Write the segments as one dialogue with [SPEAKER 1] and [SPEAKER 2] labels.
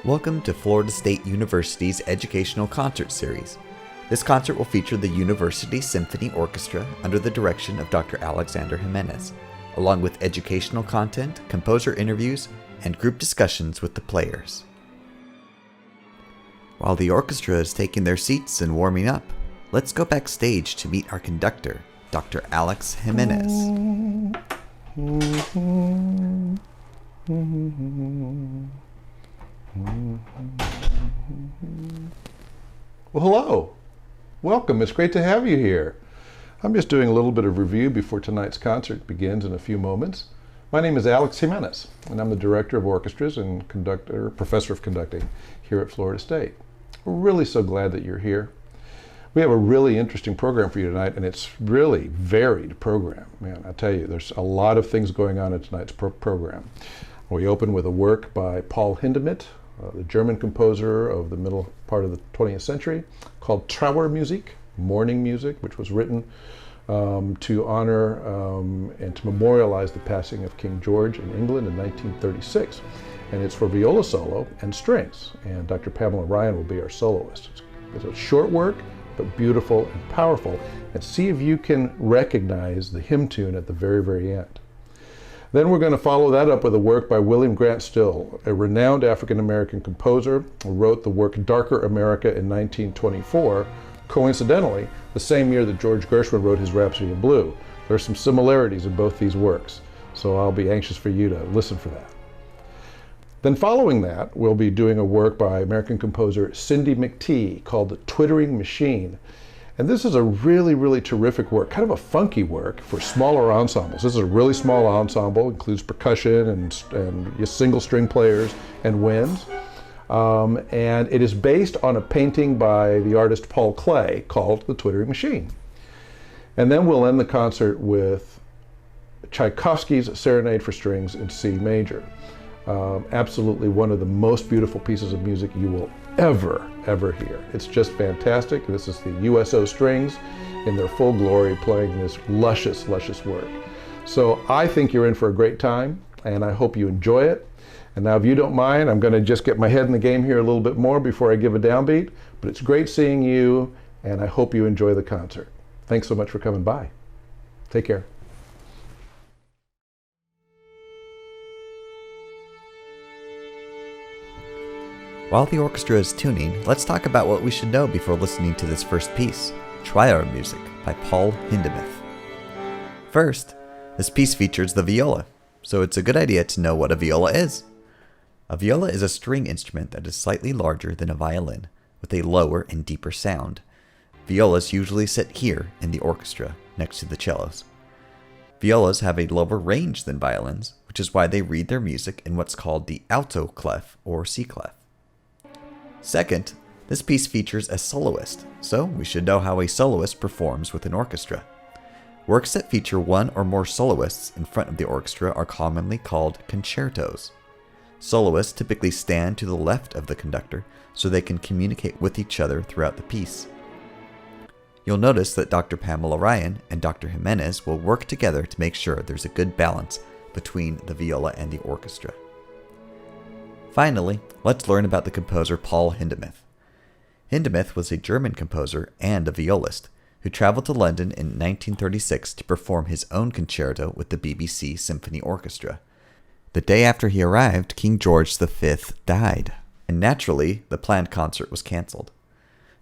[SPEAKER 1] Welcome to Florida State University's Educational Concert Series. This concert will feature the University Symphony Orchestra under the direction of Dr. Alexander Jiménez, along with educational content, composer interviews, and group discussions with the players. While the orchestra is taking their seats and warming up, let's go backstage to meet our conductor, Dr. Alex Jiménez.
[SPEAKER 2] Well, hello. Welcome. It's great to have you here. I'm just doing a little bit of review before tonight's concert begins in a few moments. My name is Alex Jiménez, and I'm the Director of Orchestras and Professor of Conducting here at Florida State. We're really so glad that you're here. We have a really interesting program for you tonight, and it's really varied program. Man, I tell you, there's a lot of things going on in tonight's program. We open with a work by Paul Hindemith, the German composer of the middle part of the 20th century, called Trauermusik, mourning music, which was written to honor and to memorialize the passing of King George in England in 1936. And it's for viola solo and strings. And Dr. Pamela Ryan will be our soloist. It's a short work, but beautiful and powerful. And see if you can recognize the hymn tune at the very, very end. Then we're going to follow that up with a work by William Grant Still, a renowned African-American composer who wrote the work Darker America in 1924, coincidentally, the same year that George Gershwin wrote his Rhapsody in Blue. There are some similarities in both these works, so I'll be anxious for you to listen for that. Then following that, we'll be doing a work by American composer Cindy McTee called The Twittering Machine. And this is a really, really terrific work, kind of a funky work for smaller ensembles. This is a really small ensemble, includes percussion and single string players and winds. And it is based on a painting by the artist Paul Klee called The Twittering Machine. And then we'll end the concert with Tchaikovsky's Serenade for Strings in C major. Absolutely one of the most beautiful pieces of music you will ever hear. It's just fantastic. This is the USO strings in their full glory playing this luscious work. So I think you're in for a great time, and I hope you enjoy it. And now if you don't mind, I'm going to just get my head in the game here a little bit more before I give a downbeat, but it's great seeing you, and I hope you enjoy the concert. Thanks so much for coming by. Take care.
[SPEAKER 1] While the orchestra is tuning, let's talk about what we should know before listening to this first piece, Trauermusik by Paul Hindemith. First, this piece features the viola, so it's a good idea to know what a viola is. A viola is a string instrument that is slightly larger than a violin, with a lower and deeper sound. Violas usually sit here in the orchestra, next to the cellos. Violas have a lower range than violins, which is why they read their music in what's called the alto clef or C clef. Second, this piece features a soloist, so we should know how a soloist performs with an orchestra. Works that feature one or more soloists in front of the orchestra are commonly called concertos. Soloists typically stand to the left of the conductor so they can communicate with each other throughout the piece. You'll notice that Dr. Pamela Ryan and Dr. Jiménez will work together to make sure there's a good balance between the viola and the orchestra. Finally, let's learn about the composer Paul Hindemith. Hindemith was a German composer and a violist who traveled to London in 1936 to perform his own concerto with the BBC Symphony Orchestra. The day after he arrived, King George V died, and naturally, the planned concert was cancelled.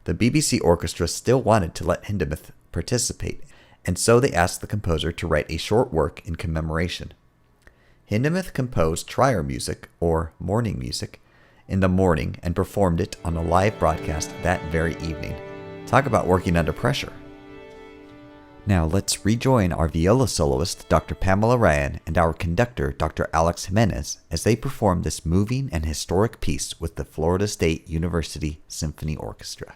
[SPEAKER 1] The BBC Orchestra still wanted to let Hindemith participate, and so they asked the composer to write a short work in commemoration. Hindemith composed Trauermusik, or mourning music, in the morning and performed it on a live broadcast that very evening. Talk about working under pressure. Now let's rejoin our viola soloist, Dr. Pamela Ryan, and our conductor, Dr. Alex Jiménez, as they perform this moving and historic piece with the Florida State University Symphony Orchestra.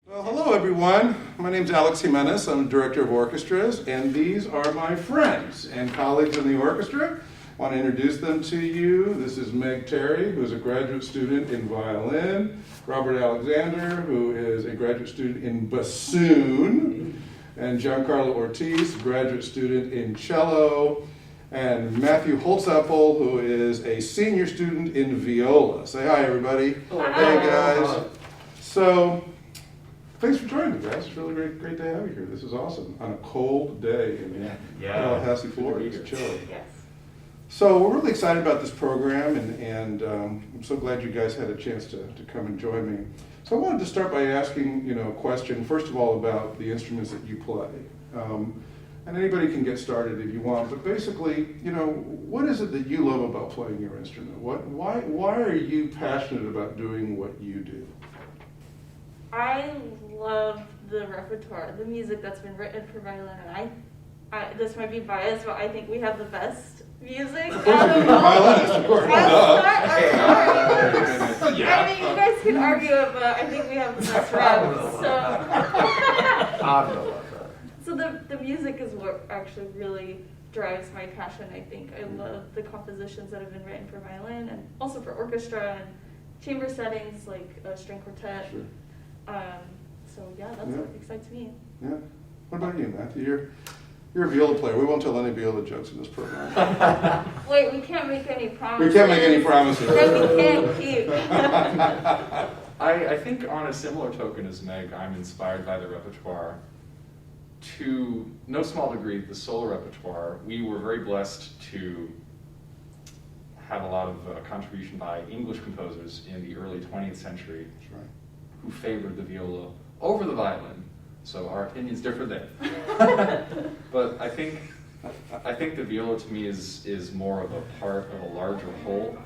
[SPEAKER 2] Well, hello everyone. My name's Alex Jiménez. I'm the director of orchestras, and these are my friends and colleagues in the orchestra. I want to introduce them to you. This is Meg Terry, who is a graduate student in violin, Robert Alexander, who is a graduate student in bassoon, and Giancarlo Ortiz, graduate student in cello, and Matthew Holtzapfel, who is a senior student in viola. Say hi, everybody.
[SPEAKER 3] Hi.
[SPEAKER 2] Hey, guys. So, thanks for joining me, guys. It's really great to have you here. This is awesome. On a cold day in Tallahassee, Florida. It's chilly.
[SPEAKER 3] Yes.
[SPEAKER 2] So we're really excited about this program, and I'm so glad you guys had a chance to come and join me. So I wanted to start by asking, a question, first of all, about the instruments that you play. And anybody can get started if you want, but basically, what is it that you love about playing your instrument? Why are you passionate about doing what you do?
[SPEAKER 3] I love the repertoire, the music that's been written for violin, and I this might be biased, but I think we have the best music.
[SPEAKER 2] Of course, you're a violinist, of course.
[SPEAKER 3] I'm sorry. I mean, you guys can argue it, but I think we have the best reps. So the music is what actually really drives my passion, I think. I love the compositions that have been written for violin and also for orchestra and chamber settings like a string quartet.
[SPEAKER 2] Sure.
[SPEAKER 3] So yeah, that's what excites me.
[SPEAKER 2] Yeah. What about you, Matthew? You're a viola player. We won't tell any viola jokes in this program.
[SPEAKER 3] Wait, we can't make any promises.
[SPEAKER 2] We can't make any promises.
[SPEAKER 3] That we can't keep.
[SPEAKER 4] I think on a similar token as Meg, I'm inspired by the repertoire. To no small degree, the solo repertoire. We were very blessed to have a lot of contribution by English composers in the early 20th century who favored the viola over the violin. So our opinions differ there. But I think the viola to me is more of a part of a larger whole.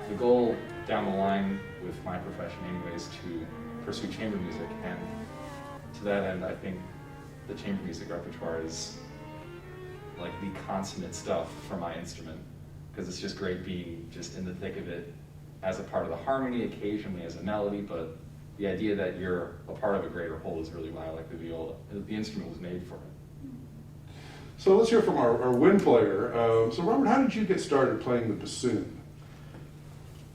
[SPEAKER 4] The goal down the line with my profession anyway is to pursue chamber music, and to that end I think the chamber music repertoire is like the consummate stuff for my instrument, because it's just great being just in the thick of it as a part of the harmony, occasionally as a melody, but the idea that you're a part of a greater whole is really why I like the viola. The instrument was made for it.
[SPEAKER 2] So let's hear from our wind player. So Robert, how did you get started playing the bassoon?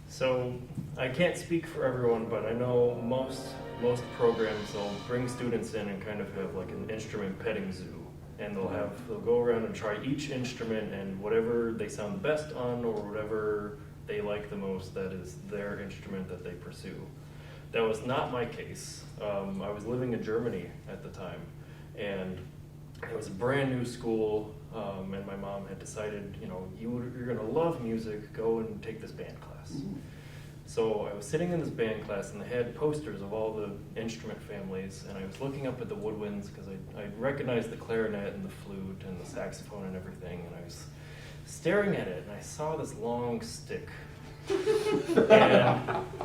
[SPEAKER 5] So I can't speak for everyone, but I know most programs they'll bring students in and kind of have like an instrument petting zoo, and they'll go around and try each instrument, and whatever they sound the best on or whatever they like the most, that is their instrument that they pursue. That was not my case. I was living in Germany at the time, and it was a brand new school, and my mom had decided, you're going to love music, go and take this band class. Mm-hmm. So I was sitting in this band class, and they had posters of all the instrument families, and I was looking up at the woodwinds because I recognized the clarinet and the flute and the saxophone and everything, and I was staring at it, and I saw this long stick. And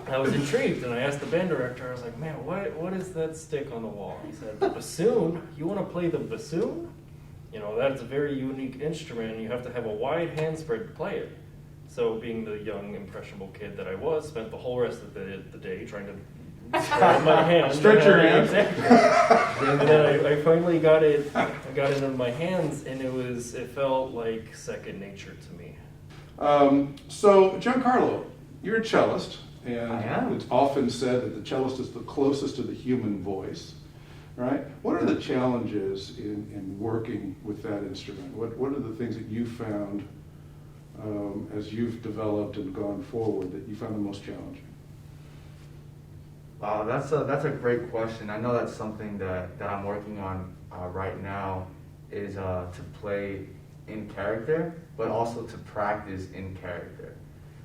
[SPEAKER 5] I was intrigued, and I asked the band director, I was like, man, what is that stick on the wall? He said, the bassoon? You want to play the bassoon? That's a very unique instrument, and you have to have a wide hand spread to play it. So being the young, impressionable kid that I was, spent the whole rest of the day trying to spread my hand.
[SPEAKER 2] Stretch your hands.
[SPEAKER 5] And then I finally got it in my hands, and it felt like second nature to me.
[SPEAKER 2] So, Giancarlo, you're a cellist, and
[SPEAKER 6] I am.
[SPEAKER 2] It's often said that the cellist is the closest to the human voice, right? What are the challenges in working with that instrument? What are the things that you found as you've developed and gone forward that you found the most challenging?
[SPEAKER 6] Wow, that's a great question. I know that's something that I'm working on right now, is to play in character, but also to practice in character.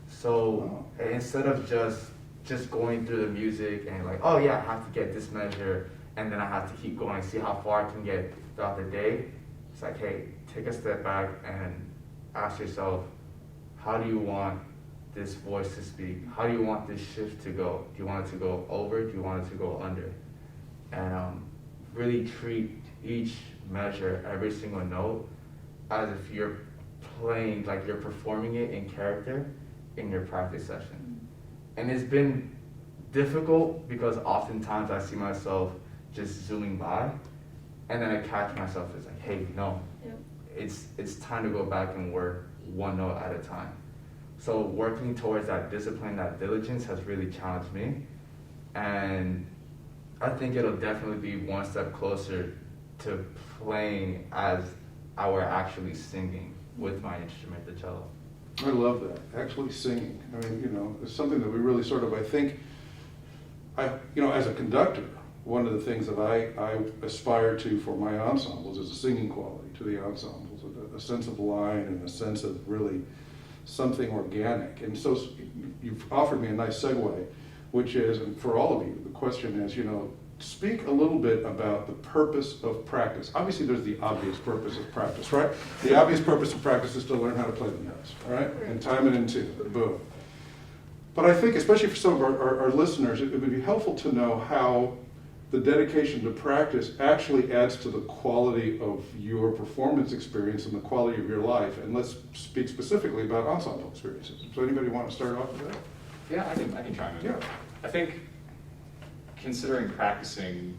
[SPEAKER 6] So instead of just going through the music and like, oh yeah, I have to get this measure, and then I have to keep going, see how far I can get throughout the day, it's like, hey, take a step back and ask yourself, how do you want this voice to speak? How do you want this shift to go? Do you want it to go over? Do you want it to go under? And really treat each measure, every single note, as if you're playing, like you're performing it in character in your practice session. And it's been difficult because oftentimes I see myself just zooming by, and then I catch myself as like, hey, no,
[SPEAKER 3] Yep.
[SPEAKER 6] it's time to go back and work one note at a time. So working towards that discipline, that diligence has really challenged me, and I think it'll definitely be one step closer to playing as I were actually singing with my instrument, the cello.
[SPEAKER 2] I love that, actually singing. I mean, you know, it's something that we really sort of, I think, as a conductor, one of the things that I aspire to for my ensembles is a singing quality to the ensembles, a sense of line and a sense of really something organic. And so you've offered me a nice segue, which is, and for all of you, the question is, you know, speak a little bit about the purpose of practice. Obviously, there's the obvious purpose of practice, right? The obvious purpose of practice is to learn how to play the notes, all right? And time it in tune, boom. But I think, especially for some of our listeners, it would be helpful to know how the dedication to practice actually adds to the quality of your performance experience and the quality of your life. And let's speak specifically about ensemble experiences. So anybody want to start off with that?
[SPEAKER 4] Yeah, I can chime in.
[SPEAKER 2] Yeah.
[SPEAKER 4] I think considering practicing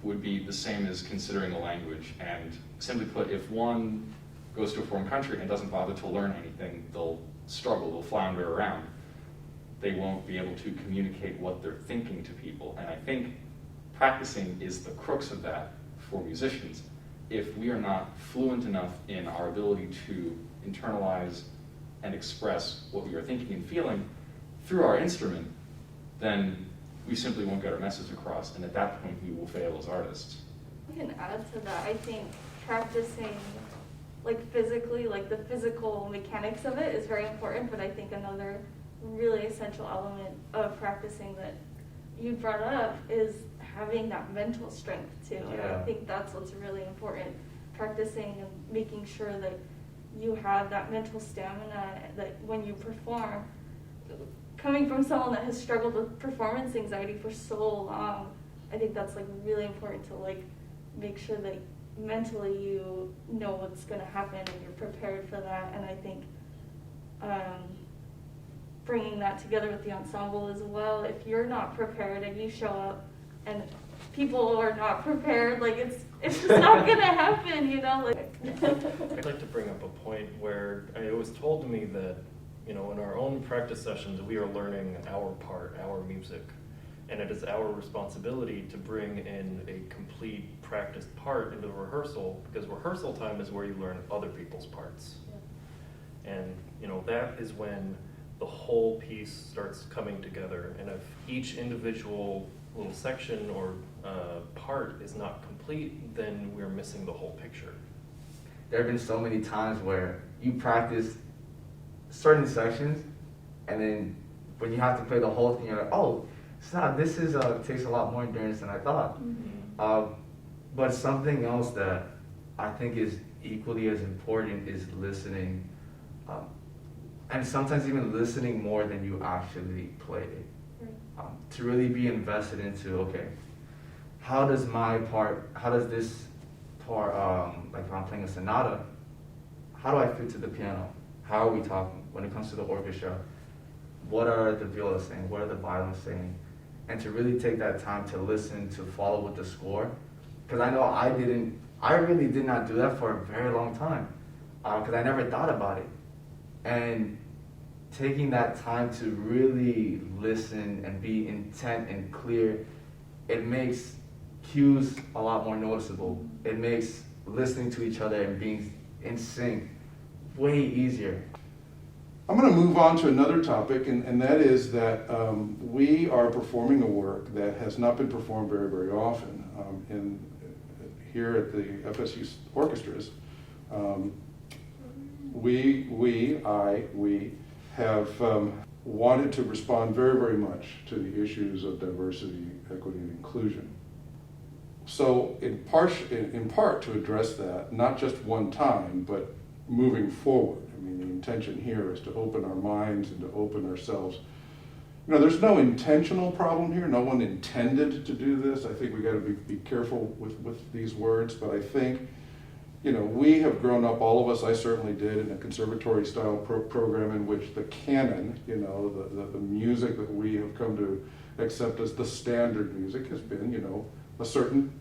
[SPEAKER 4] would be the same as considering a language. And simply put, if one goes to a foreign country and doesn't bother to learn anything, they'll struggle, they'll flounder around. They won't be able to communicate what they're thinking to people. And I think practicing is the crux of that for musicians. If we are not fluent enough in our ability to internalize and express what we are thinking and feeling through our instrument, then we simply won't get our message across, and at that point we will fail as artists.
[SPEAKER 3] I can add to that. I think practicing like physically, like the physical mechanics of it is very important, but I think another really essential element of practicing that you brought up is having that mental strength too. And I think that's what's really important. Practicing and making sure that you have that mental stamina, that when you perform, coming from someone that has struggled with performance anxiety for so long, I think that's like really important to like make sure that mentally you know what's going to happen and you're prepared for that. And I think bringing that together with the ensemble as well, if you're not prepared and you show up and people are not prepared, like it's just not going to happen, you know. Like
[SPEAKER 5] I'd like to bring up a point where it was told to me that, you know, in our own practice sessions, we are learning our part, our music, and it is our responsibility to bring in a complete practiced part into the rehearsal, because rehearsal time is where you learn other people's parts. And, you know, that is when the whole piece starts coming together, and if each individual little section or part is not complete, then we're missing the whole picture.
[SPEAKER 6] There have been so many times where you practice certain sections, and then when you have to play the whole thing, you're like, oh, it's not, this is takes a lot more endurance than I thought.
[SPEAKER 3] mm-hmm.
[SPEAKER 6] But something else that I think is equally as important is listening, and sometimes even listening more than you actually play it.
[SPEAKER 3] Right.
[SPEAKER 6] To really be invested into, okay, how does this part, like if I'm playing a sonata, how do I fit to the piano? How are we talking? When it comes to the orchestra, what are the violas saying? What are the violins saying? And to really take that time to listen, to follow with the score. Because I know I really did not do that for a very long time. Because I never thought about it. And taking that time to really listen and be intent and clear, it makes cues a lot more noticeable. It makes listening to each other and being in sync way easier.
[SPEAKER 2] I'm going to move on to another topic, and that is that we are performing a work that has not been performed very, very often here at the FSU orchestras. We have wanted to respond very, very much to the issues of diversity, equity, and inclusion. So in part to address that, not just one time, but moving forward. I mean, the intention here is to open our minds and to open ourselves. You know, there's no intentional problem here. No one intended to do this. I think we got to be careful with these words, but I think, you know, we have grown up, all of us, I certainly did, in a conservatory style program in which the canon, you know, the music that we have come to accept as the standard music has been, you know, a certain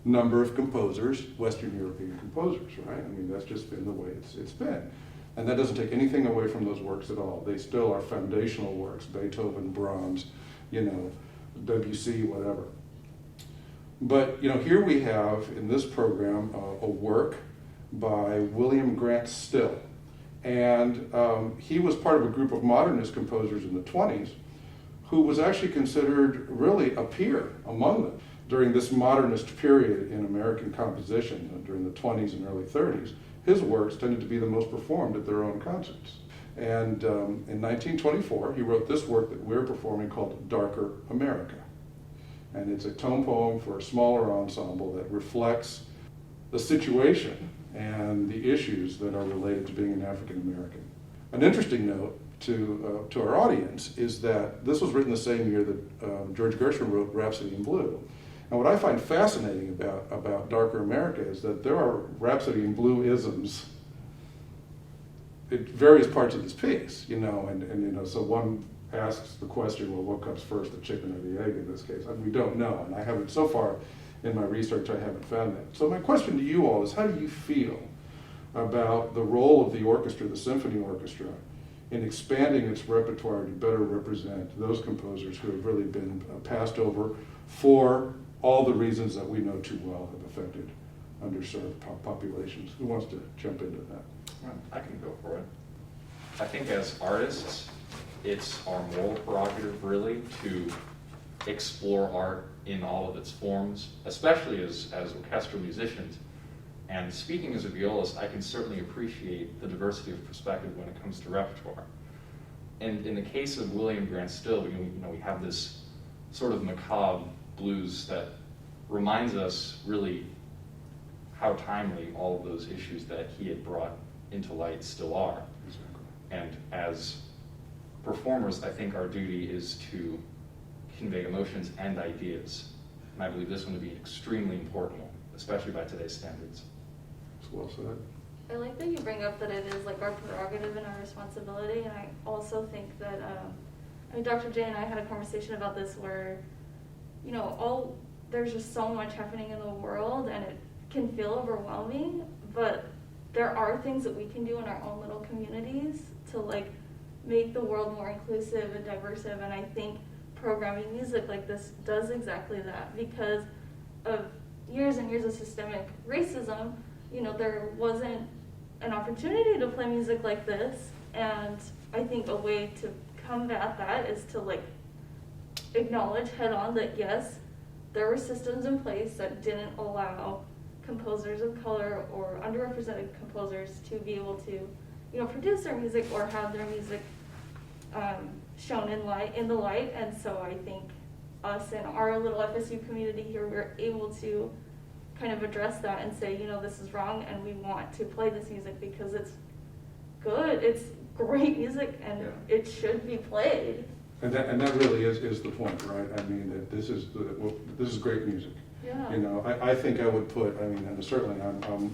[SPEAKER 2] number of composers, Western European composers, right? I mean, that's just been the way it's been. And that doesn't take anything away from those works at all. They still are foundational works, Beethoven, Brahms, Debussy, whatever. But, here we have, in this program, a work by William Grant Still. And he was part of a group of modernist composers in the 20s who was actually considered really a peer among them. During this modernist period in American composition, during the 20s and early 30s, his works tended to be the most performed at their own concerts. And in 1924, he wrote this work that we're performing called Darker America. And it's a tone poem for a smaller ensemble that reflects the situation and the issues that are related to being an African American. An interesting note to our audience is that this was written the same year that George Gershwin wrote Rhapsody in Blue. And what I find fascinating about Darker America is that there are Rhapsody in Blue isms in various parts of this piece, so one asks the question, well, what comes first, the chicken or the egg in this case? We don't know, and I haven't, so far in my research, I haven't found that. So my question to you all is, how do you feel about the role of the orchestra, the symphony orchestra, in expanding its repertoire to better represent those composers who have really been passed over for all the reasons that we know too well have affected underserved populations? Who wants to jump into that?
[SPEAKER 4] Well, I can go for it. I think as artists, it's our moral prerogative really to explore art in all of its forms, especially as orchestral musicians. And speaking as a violist, I can certainly appreciate the diversity of perspective when it comes to repertoire. And in the case of William Grant Still, we have this sort of macabre blues that reminds us really how timely all of those issues that he had brought into light still are.
[SPEAKER 2] Exactly.
[SPEAKER 4] And as performers, I think our duty is to convey emotions and ideas. And I believe this one to be extremely important, especially by today's standards.
[SPEAKER 2] It's well said.
[SPEAKER 3] I like that you bring up that it is like our prerogative and our responsibility, and I also think that, Dr. J and I had a conversation about this where, there's just so much happening in the world and it can feel overwhelming, but there are things that we can do in our own little communities to make the world more inclusive and diversive, and I think programming music like this does exactly that. Because of years and years of systemic racism, there wasn't an opportunity to play music like this, and I think a way to combat that is to acknowledge head on that yes, there were systems in place that didn't allow composers of color or underrepresented composers to be able to, produce their music or have their music shown in the light. And so I think us and our little FSU community here, we're able to kind of address that and say, this is wrong and we want to play this music because it's good, it's great music, and it should be played.
[SPEAKER 2] And that really is the point, right? I mean, that this is great music.
[SPEAKER 3] Yeah.
[SPEAKER 2] I think I would put, and certainly I'm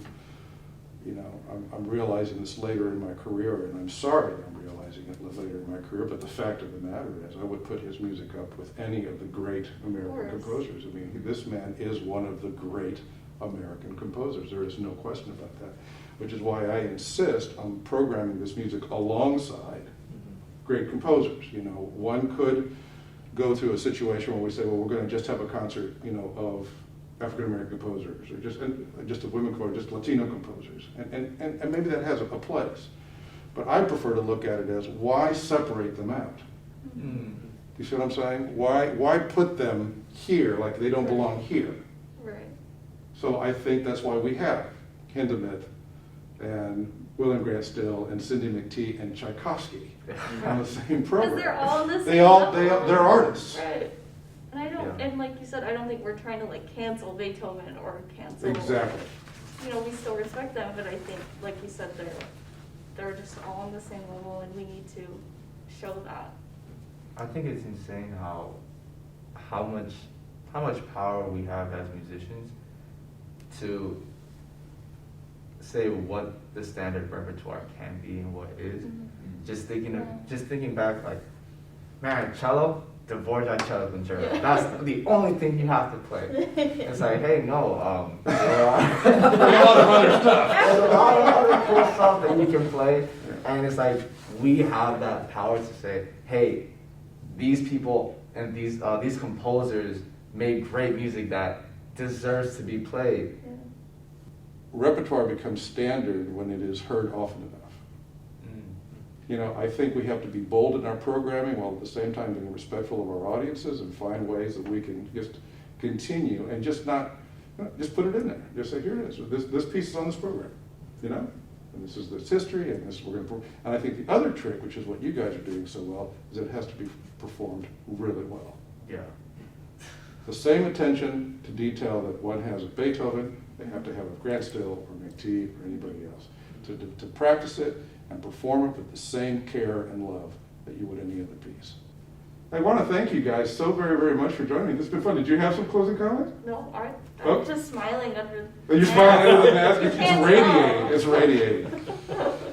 [SPEAKER 2] realizing this later in my career, and I'm sorry I'm realizing it later in my career, but the fact of the matter is I would put his music up with any of the great American composers. This man is one of the great American composers. There is no question about that, which is why I insist on programming this music alongside great composers. One could go through a situation where we say, well, we're going to just have a concert, of African American composers, or just of women composers, just Latino composers, and maybe that has a place. But I prefer to look at it as, why separate them out?
[SPEAKER 6] Mm.
[SPEAKER 2] You see what I'm saying? Why put them here like they don't belong here?
[SPEAKER 3] Right.
[SPEAKER 2] So I think that's why we have Hindemith and William Grant Still and Cindy McTee and Tchaikovsky on the same program.
[SPEAKER 3] Because they're all in the same
[SPEAKER 2] they're artists.
[SPEAKER 3] Right. And and like you said, I don't think we're trying to cancel Beethoven or cancel.
[SPEAKER 2] Exactly.
[SPEAKER 3] We still respect them, but I think, like you said, they're just all on the same level, and we need to show that.
[SPEAKER 6] I think it's insane how much power we have as musicians to say what the standard repertoire can be and what is.
[SPEAKER 3] Mm-hmm.
[SPEAKER 6] Just thinking back, man, cello, Dvorak Cello Concerto. That's the only thing you have to play. It's like, hey, no, there are
[SPEAKER 2] a lot of other stuff.
[SPEAKER 6] there's a lot of other cool stuff that you can play, and it's like we have that power to say, hey, these people and these composers made great music that deserves to be played.
[SPEAKER 3] Yeah.
[SPEAKER 2] Repertoire becomes standard when it is heard often enough. You know, I think we have to be bold in our programming while at the same time being respectful of our audiences and find ways that we can just continue and just not, just put it in there. Just say, here it is. This piece is on this program, you know? And this is this history, and this we're going to. And I think the other trick, which is what you guys are doing so well, is that it has to be performed really well.
[SPEAKER 6] Yeah.
[SPEAKER 2] The same attention to detail that one has with Beethoven, they have to have with Grant Still or McTee or anybody else. To practice it and perform it with the same care and love that you would any other piece. I want to thank you guys so very, very much for joining me. This has been fun. Did you have some closing comments?
[SPEAKER 3] No, I'm
[SPEAKER 2] Oh.
[SPEAKER 3] just smiling under.
[SPEAKER 2] You're smiling under the mask.
[SPEAKER 3] You
[SPEAKER 2] It's
[SPEAKER 3] can't
[SPEAKER 2] radiating.
[SPEAKER 3] tell.
[SPEAKER 2] It's radiating.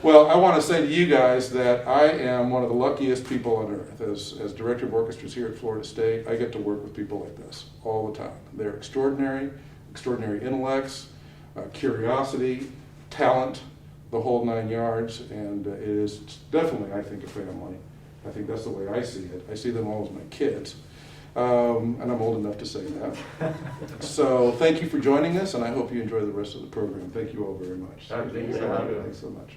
[SPEAKER 2] Well, I want to say to you guys that I am one of the luckiest people on earth. As director of orchestras here at Florida State, I get to work with people like this all the time. They're extraordinary intellects, curiosity, talent, the whole 9 yards, and it is definitely, I think, a family. I think that's the way I see it. I see them all as my kids, and I'm old enough to say that. So thank you for joining us, and I hope you enjoy the rest of the program. Thank you all very much.
[SPEAKER 6] Thank you for having us.
[SPEAKER 2] Thanks so much.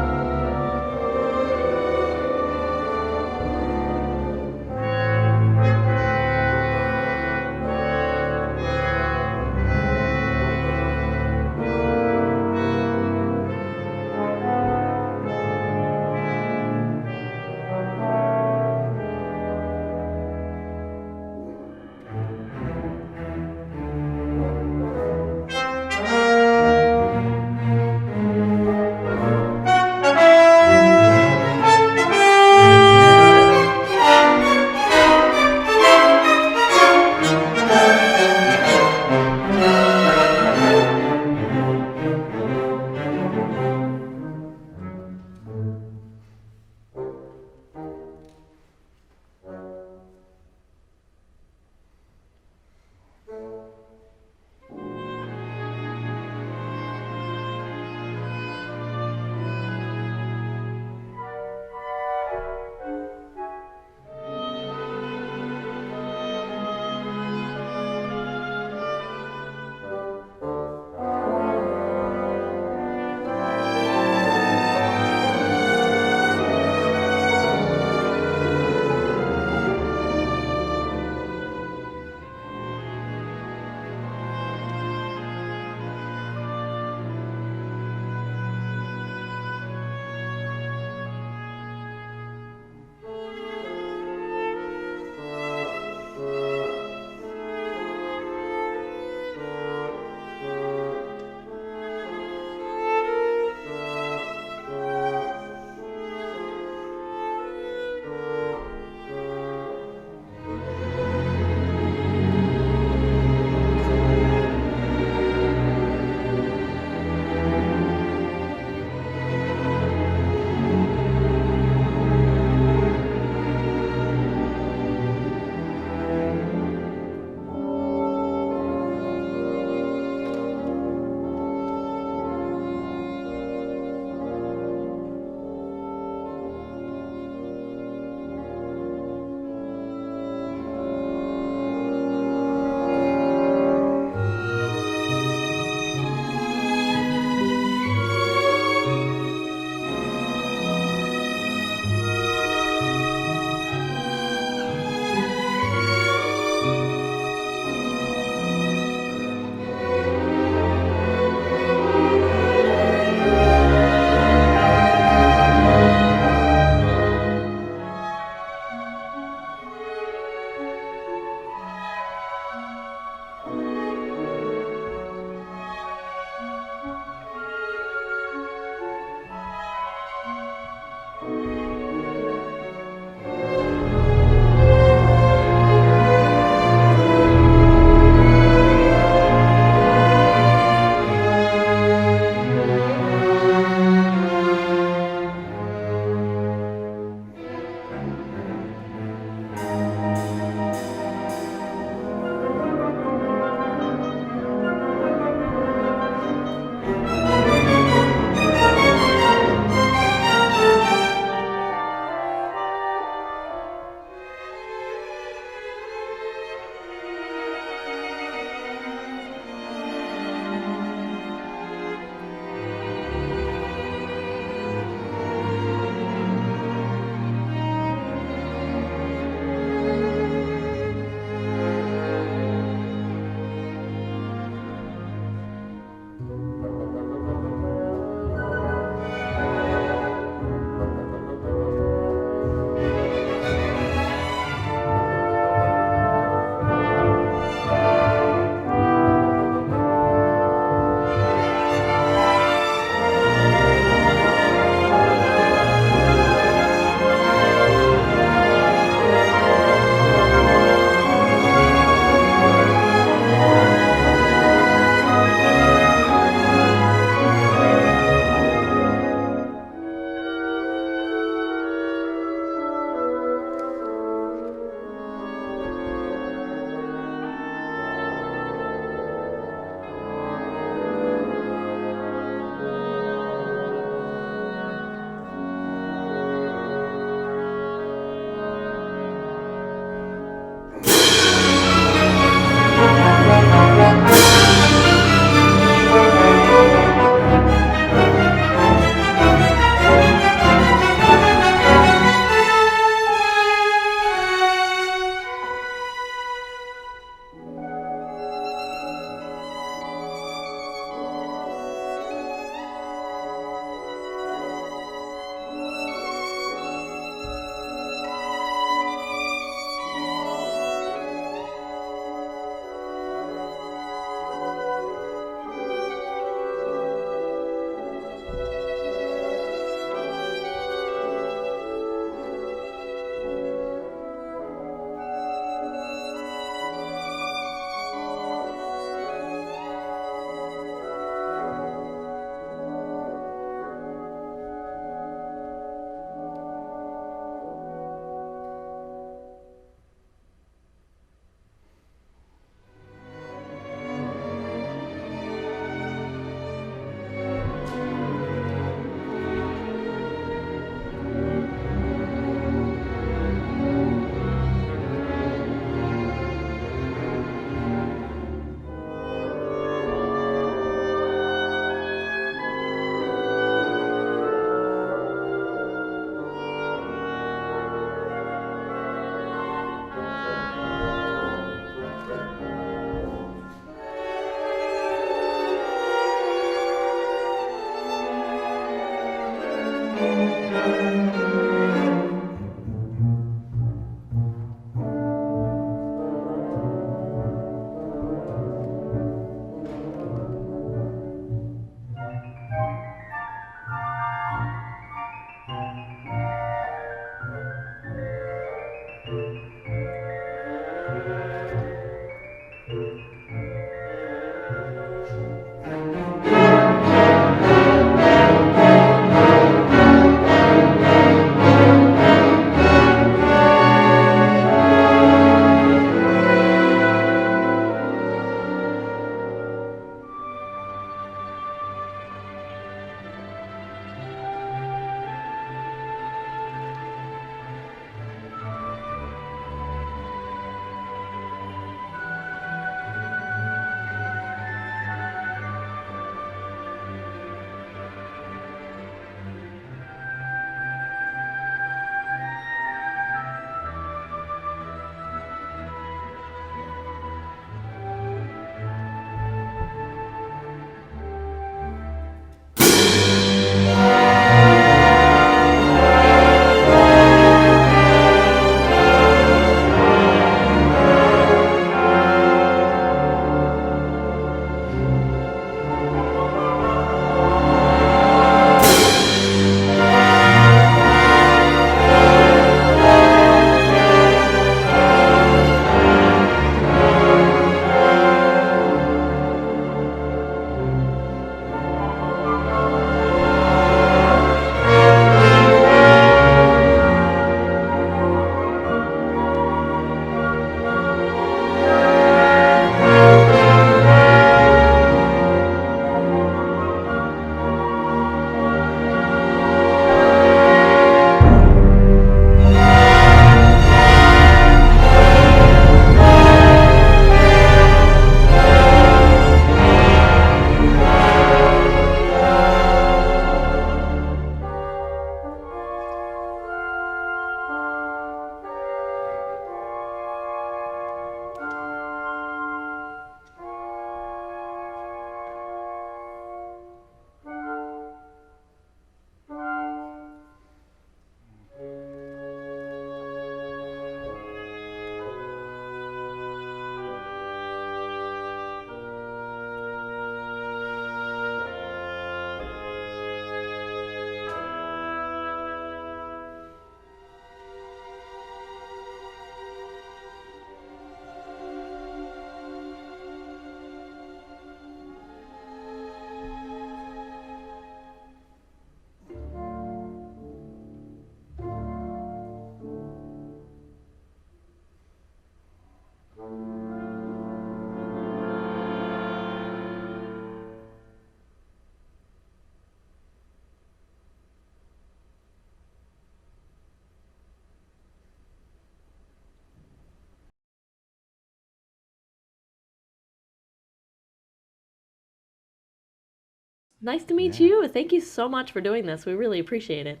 [SPEAKER 7] Nice to meet
[SPEAKER 1] Yeah.
[SPEAKER 7] you. Thank you so much for doing this. We really appreciate it.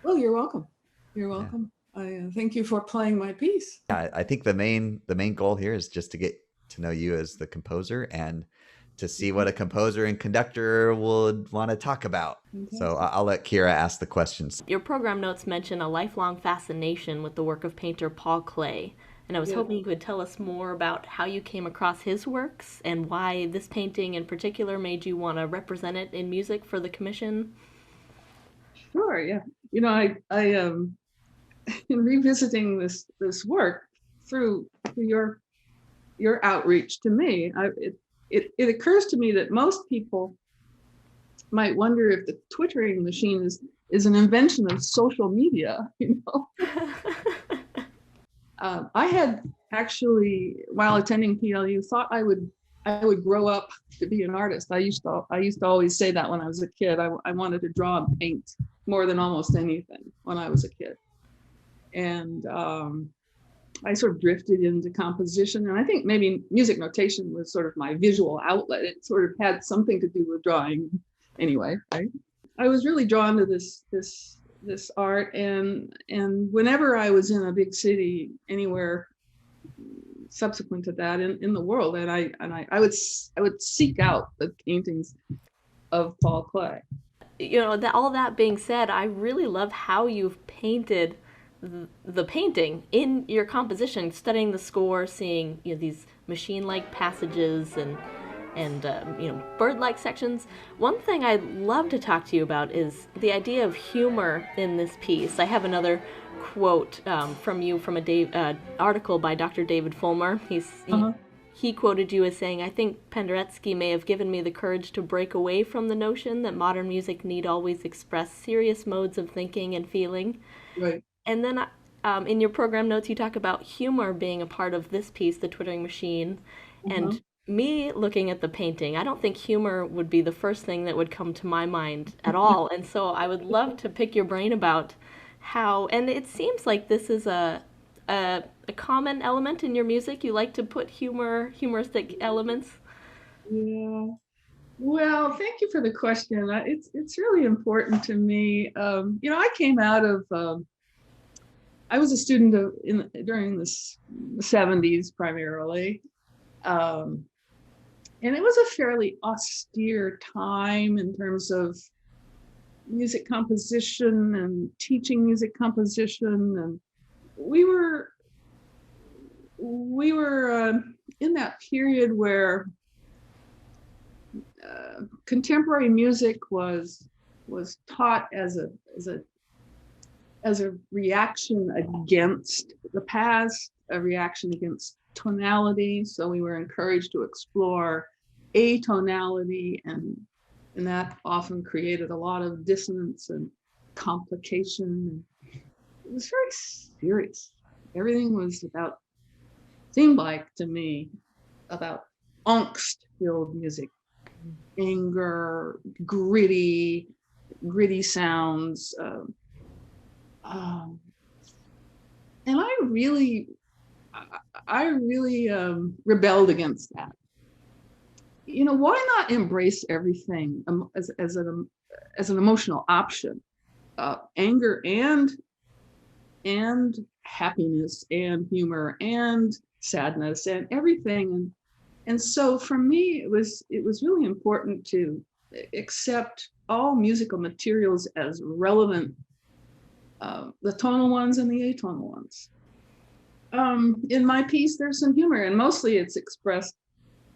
[SPEAKER 8] Well, you're welcome. You're welcome. I thank you for playing my piece.
[SPEAKER 1] Yeah, I think the main goal here is just to get to know you as the composer and to see what a composer and conductor would want to talk about. So I'll let Kyara ask the questions.
[SPEAKER 7] Your program notes mention a lifelong fascination with the work of painter Paul Klee, and I was hoping you could tell us more about how you came across his works and why this painting in particular made you want to represent it in music for the commission.
[SPEAKER 8] Sure. Yeah. You know, I in revisiting this work through your outreach to me, it occurs to me that most people might wonder if the twittering machine is an invention of social media. You know, I had actually, while attending PLU, thought I would grow up to be an artist. I used to always say that when I was a kid. I wanted to draw and paint more than almost anything when I was a kid, and I sort of drifted into composition, and I think maybe music notation was sort of my visual outlet. It sort of had something to do with drawing anyway, right? I was really drawn to this art, and whenever I was in a big city anywhere subsequent to that in the world, and I would seek out the paintings of Paul Klee.
[SPEAKER 7] You know, all that being said, I really love how you've painted the painting in your composition, studying the score, seeing, you know, these machine-like passages and you know, bird-like sections. One thing I'd love to talk to you about is the idea of humor in this piece. I have another quote from you from a article by Dr. David Fulmer. He quoted you as saying, "I think Penderecki may have given me the courage to break away from the notion that modern music need always express serious modes of thinking and feeling."
[SPEAKER 8] Right.
[SPEAKER 7] And then in your program notes, you talk about humor being a part of this piece, The Twittering Machine. And me looking at the painting, I don't think humor would be the first thing that would come to my mind at all. And so I would love to pick your brain about how, and it seems like this is a common element in your music. You like to put humoristic elements.
[SPEAKER 8] Yeah. Well, thank you for the question. It's really important to me. You know, I came out of I was a student during the 70s primarily, and it was a fairly austere time in terms of music composition and teaching music composition, and we were in that period where contemporary music was taught as a reaction against the past, a reaction against tonality. So we were encouraged to explore atonality, and that often created a lot of dissonance and complication. It was very serious. Everything was seemed like to me, about angst-filled music, anger, gritty sounds. And I really rebelled against that. You know, why not embrace everything as an emotional option? Anger and happiness and humor and sadness and everything. And so for me, it was really important to accept all musical materials as relevant, the tonal ones and the atonal ones. In my piece, there's some humor, and mostly it's expressed,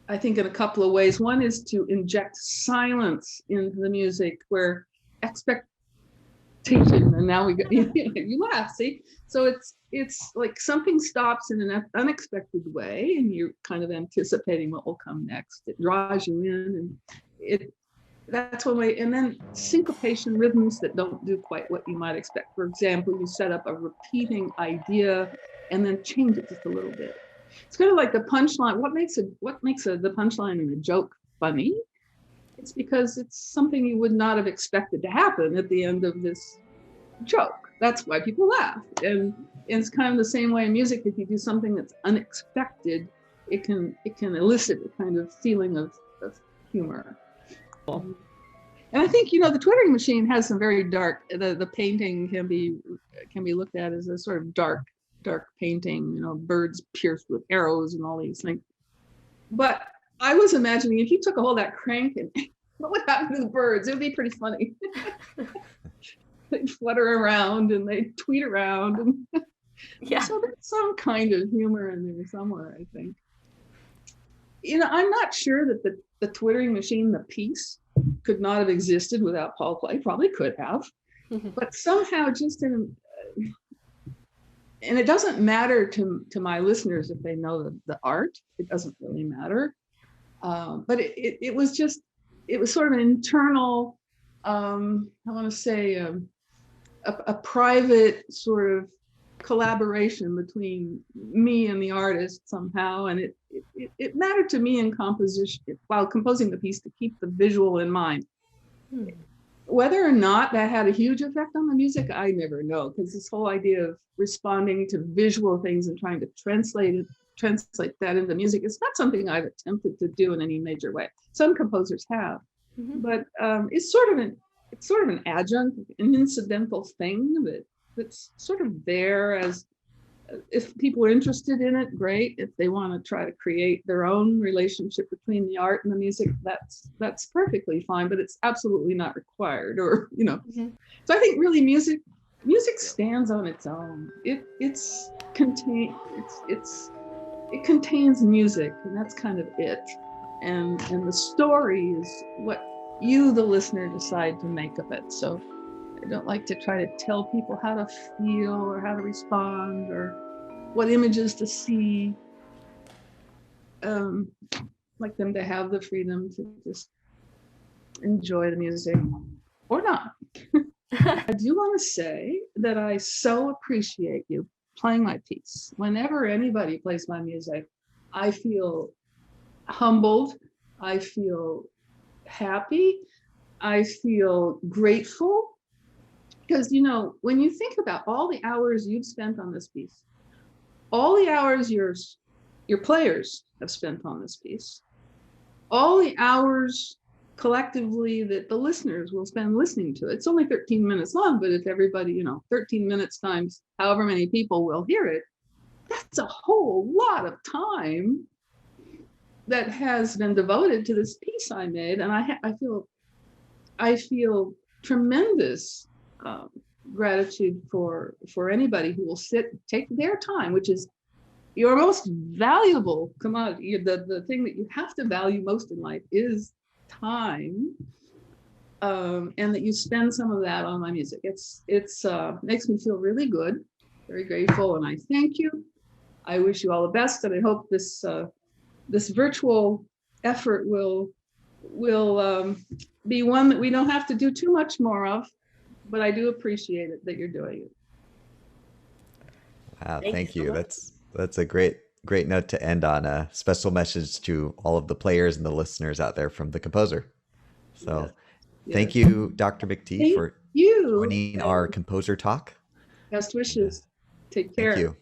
[SPEAKER 8] I think, in a couple of ways. One is to inject silence into the music where expectation, and now we go, you laugh, see? So it's like something stops in an unexpected way, and you're kind of anticipating what will come next. It draws you in, and that's one way. And then syncopation rhythms that don't do quite what you might expect. For example, you set up a repeating idea and then change it just a little bit. It's kind of like the punchline. What makes the punchline in a joke funny? It's because it's something you would not have expected to happen at the end of this joke. That's why people laugh. And it's kind of the same way in music. If you do something that's unexpected, it can elicit a kind of feeling of humor. And I think, the twittering machine has some very dark, the painting can be looked at as a sort of dark painting, birds pierced with arrows and all these things. But I was imagining if you took a hold of that crank and what would happen to the birds? It would be pretty funny. They'd flutter around and they'd tweet around. And
[SPEAKER 7] Yeah.
[SPEAKER 8] So there's some kind of humor in there somewhere, I think. I'm not sure that the twittering machine, the piece, could not have existed without Paul Clay. Probably could have. But somehow just and it doesn't matter to my listeners if they know the art. It doesn't really matter. But it was sort of an internal, I want to say, a private sort of collaboration between me and the artist somehow. And it mattered to me in composition, while composing the piece, to keep the visual in mind. Whether or not that had a huge effect on the music, I never know, because this whole idea of responding to visual things and trying to translate that into music is not something I've attempted to do in any major way. Some composers have, but it's sort of an adjunct, an incidental thing that's sort of there as if people are interested in it, great. If they want to try to create their own relationship between the art and the music, that's perfectly fine, but it's absolutely not required, or So I think really music stands on its own. It contains music, and that's kind of it. And the story is what you, the listener, decide to make of it. So I don't like to try to tell people how to feel or how to respond or what images to see. Like them to have the freedom to just enjoy the music or not. I do want to say that I so appreciate you playing my piece. Whenever anybody plays my music, I feel humbled. I feel happy. I feel grateful. Because, when you think about all the hours you've spent on this piece, all the hours your players have spent on this piece, all the hours collectively that the listeners will spend listening to it. It's only 13 minutes long, but if everybody, 13 minutes times however many people will hear it, that's a whole lot of time that has been devoted to this piece I made. And I feel tremendous gratitude for anybody who will take their time, which is your most valuable commodity. The thing that you have to value most in life is time, and that you spend some of that on my music. It's makes me feel really good, very grateful, and I thank you. I wish you all the best, and I hope this virtual effort will be one that we don't have to do too much more of. But I do appreciate it that you're doing it.
[SPEAKER 1] Wow, thank you. That's a great note to end on. A special message to all of the players and the listeners out there from the composer. So thank you, Dr. McTee, for joining our composer talk.
[SPEAKER 8] Best wishes. Take care.
[SPEAKER 1] Thank you.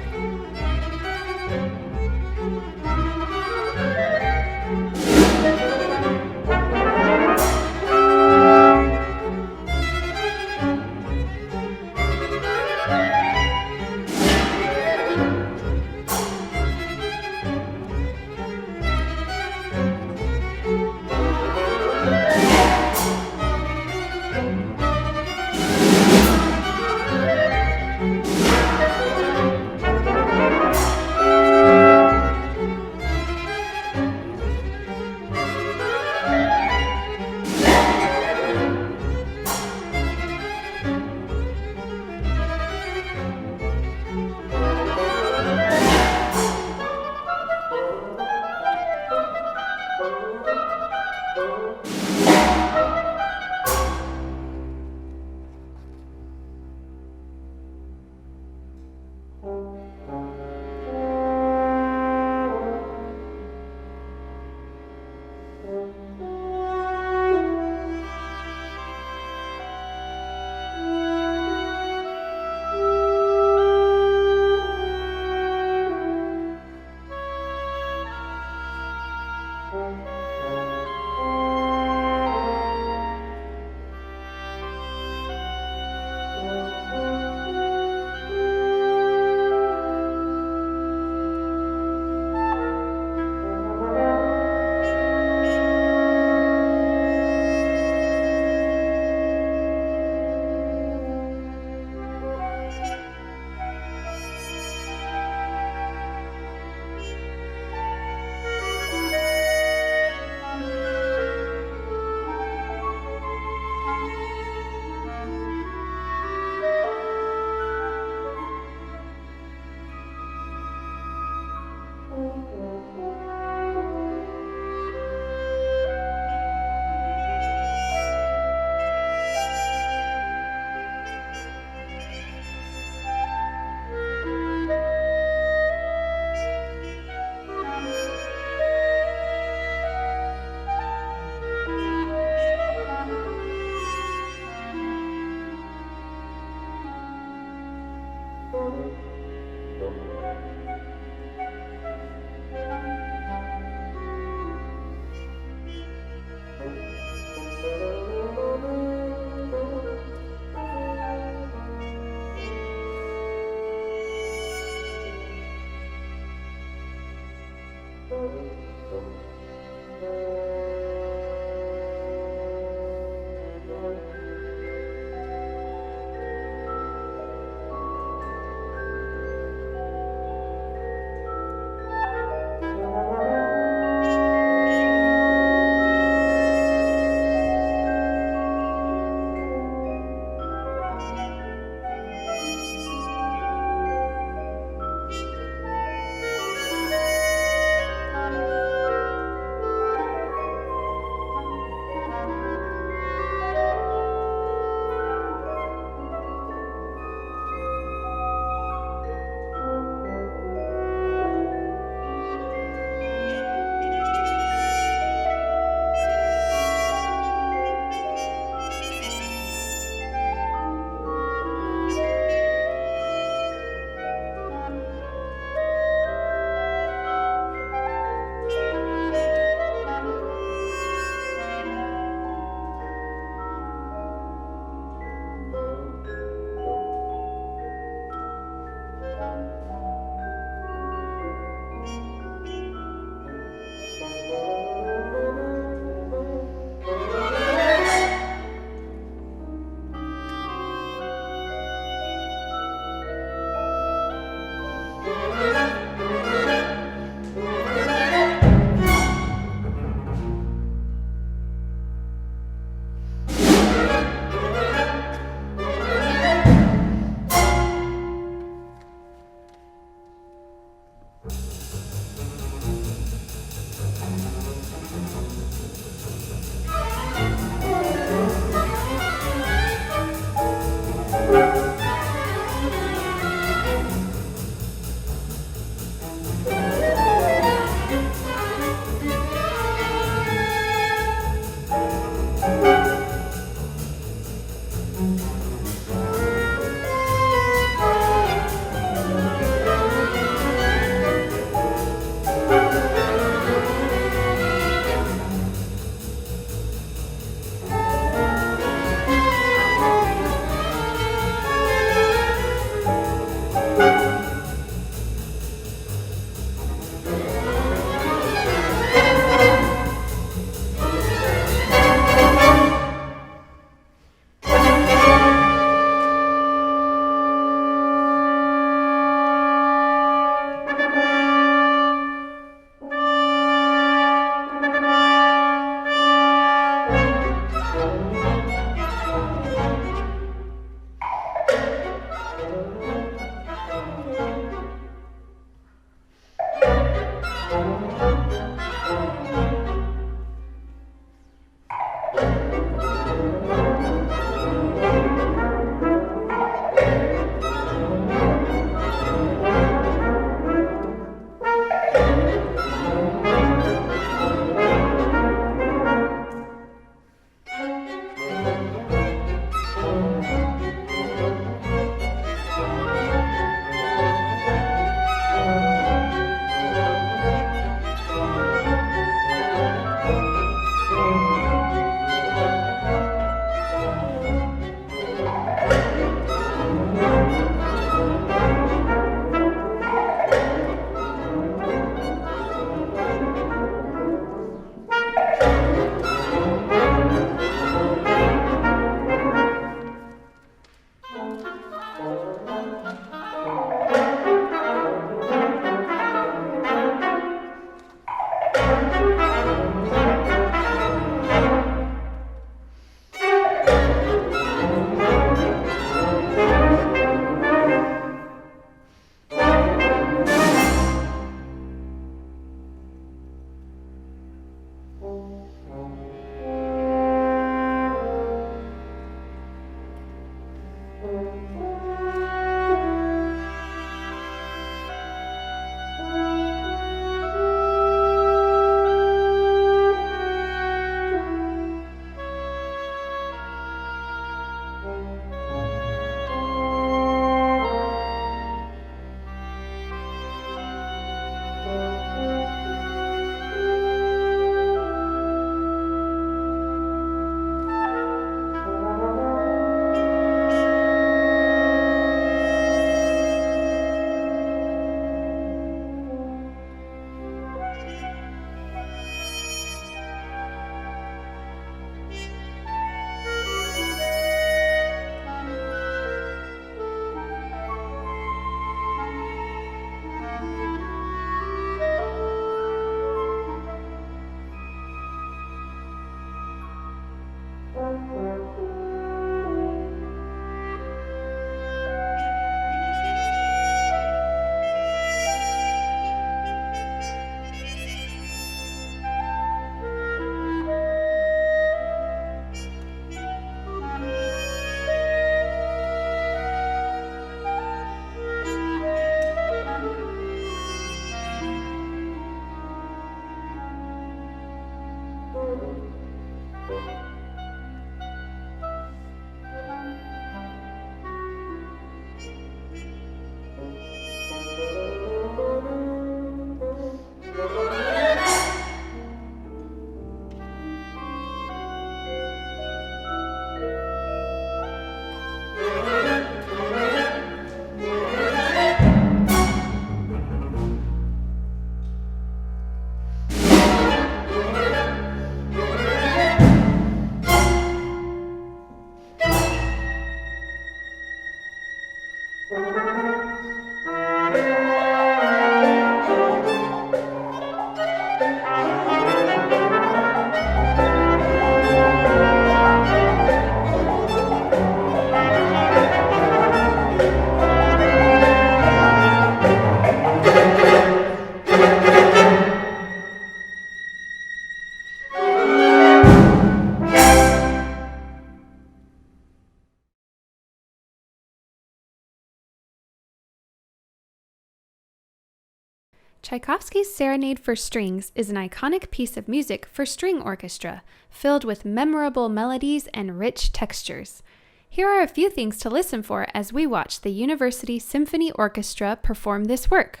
[SPEAKER 9] Tchaikovsky's Serenade for Strings is an iconic piece of music for string orchestra, filled with memorable melodies and rich textures. Here are a few things to listen for as we watch the University Symphony Orchestra perform this work.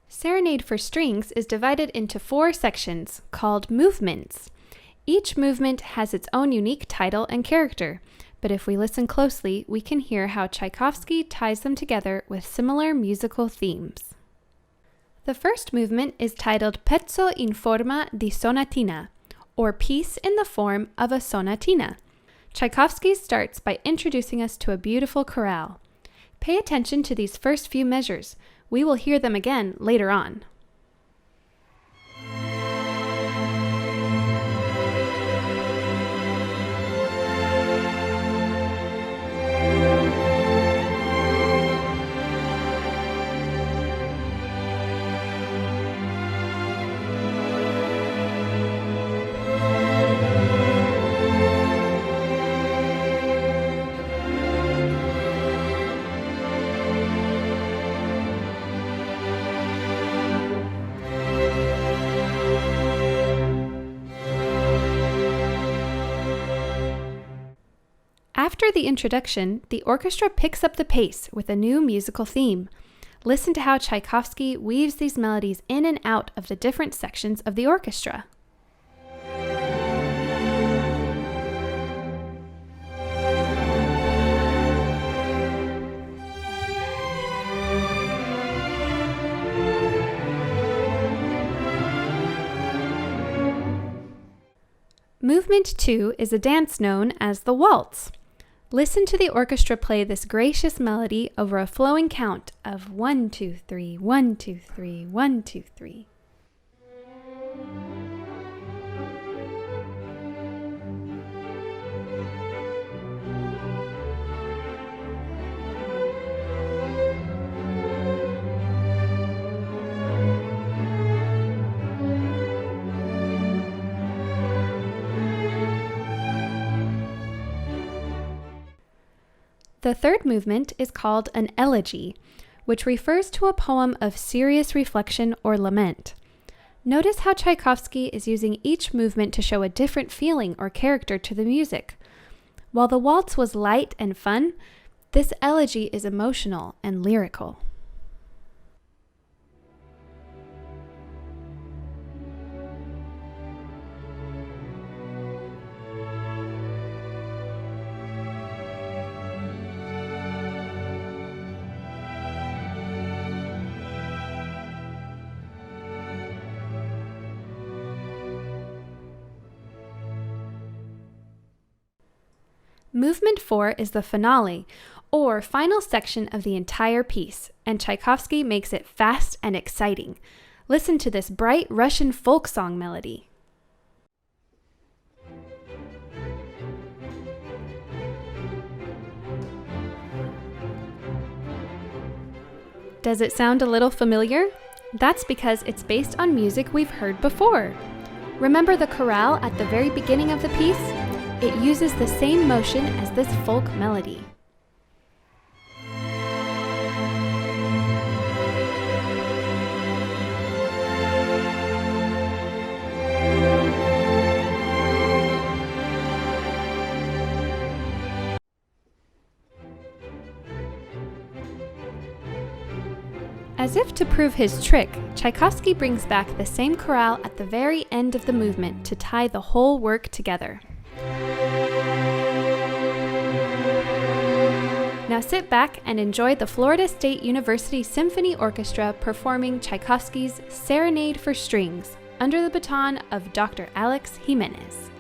[SPEAKER 9] Serenade for Strings is divided into 4 sections, called movements. Each movement has its own unique title and character, but if we listen closely, we can hear how Tchaikovsky ties them together with similar musical themes. The first movement is titled Pezzo in forma di sonatina, or Piece in the Form of a Sonatina. Tchaikovsky starts by introducing us to a beautiful chorale. Pay attention to these first few measures. We will hear them again later on. After the introduction, the orchestra picks up the pace with a new musical theme. Listen to how Tchaikovsky weaves these melodies in and out of the different sections of the orchestra. Movement 2 is a dance known as the waltz. Listen to the orchestra play this gracious melody over a flowing count of 1, 2, 3, 1, 2, 3, 1, 2, 3. The third movement is called an Élégie, which refers to a poem of serious reflection or lament. Notice how Tchaikovsky is using each movement to show a different feeling or character to the music. While the waltz was light and fun, this Élégie is emotional and lyrical. Movement 4 is the finale, or final section of the entire piece, and Tchaikovsky makes it fast and exciting. Listen to this bright Russian folk song melody. Does it sound a little familiar? That's because it's based on music we've heard before. Remember the chorale at the very beginning of the piece? It uses the same motion as this folk melody. As if to prove his trick, Tchaikovsky brings back the same chorale at the very end of the movement to tie the whole work together. Now sit back and enjoy the Florida State University Symphony Orchestra performing Tchaikovsky's Serenade for Strings under the baton of Dr. Alex Jiménez.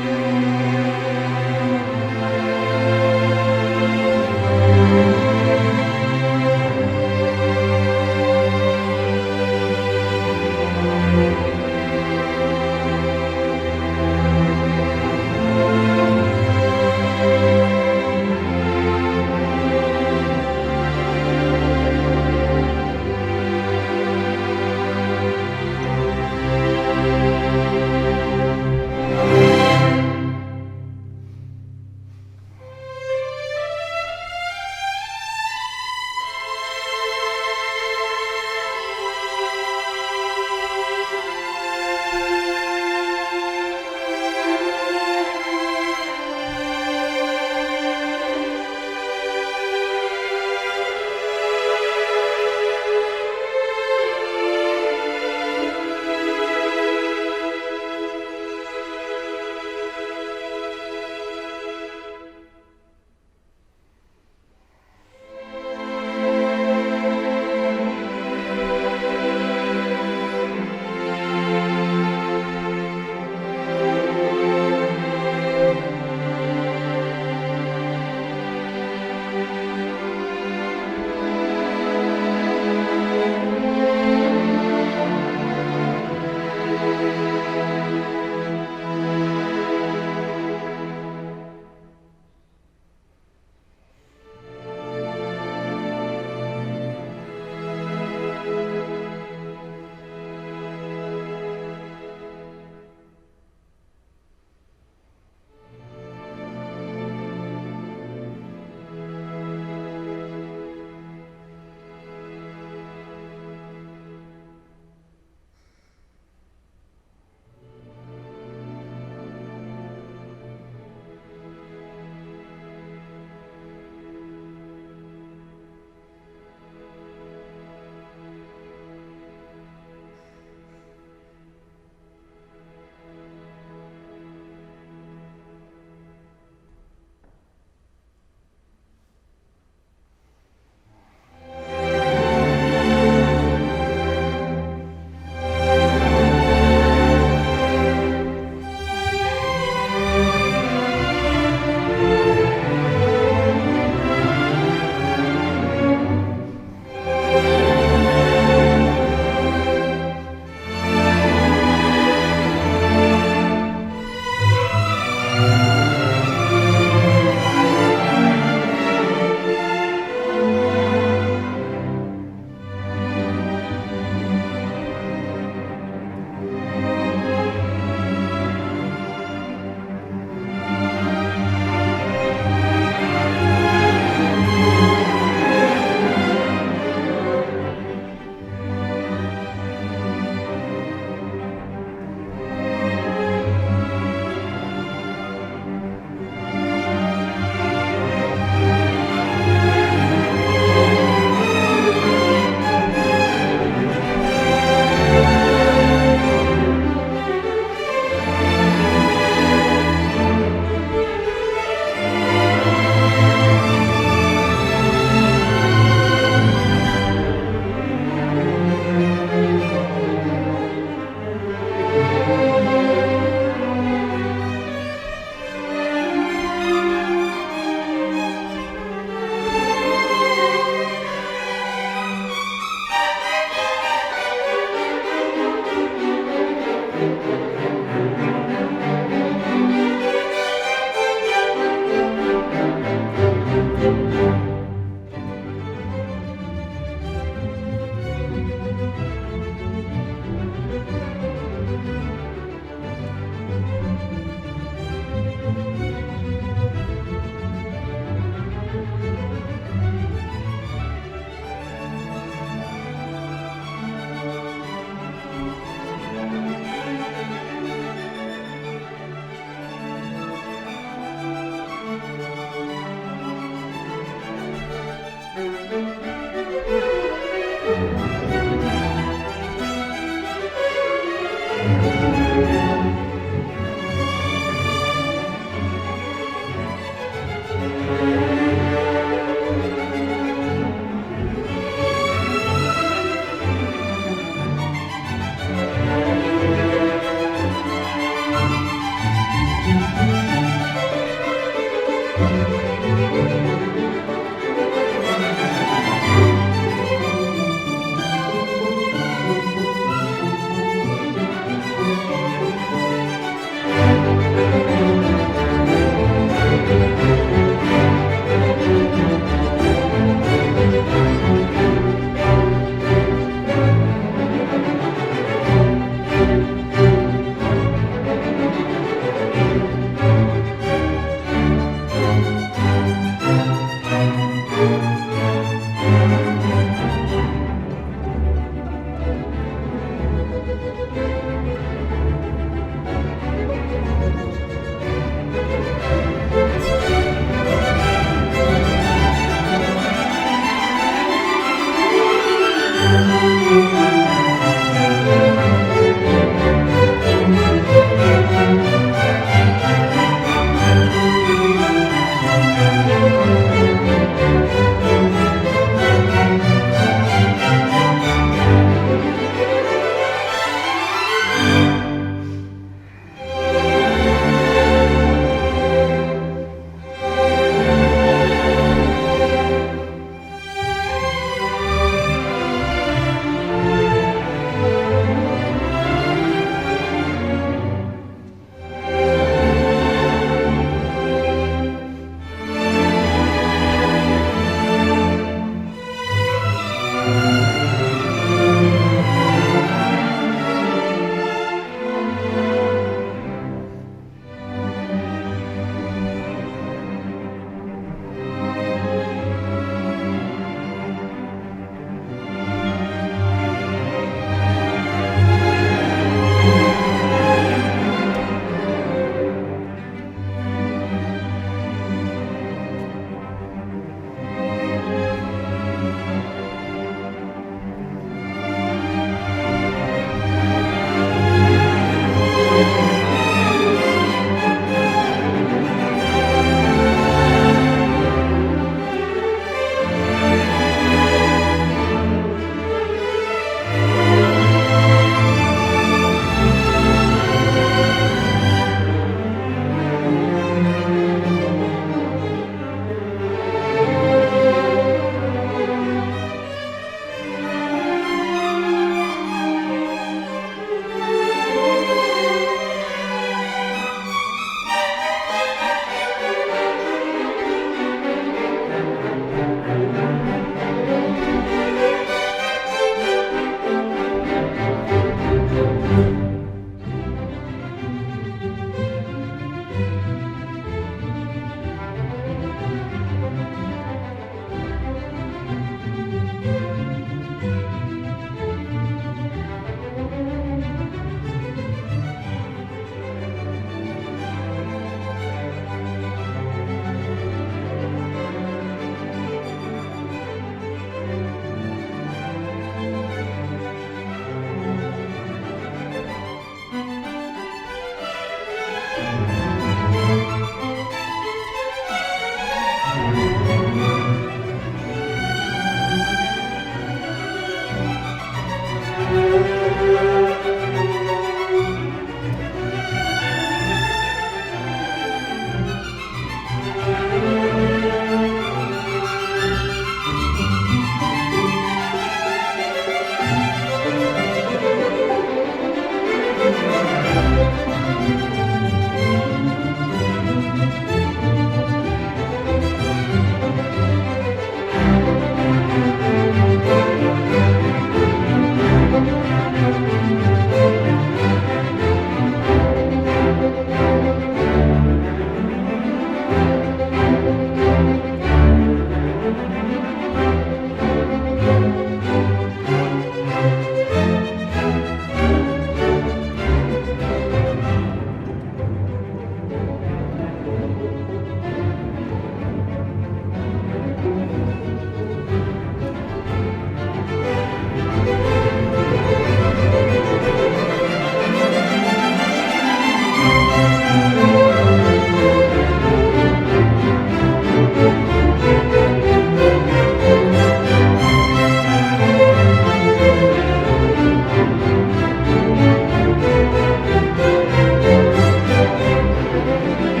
[SPEAKER 3] Thank you.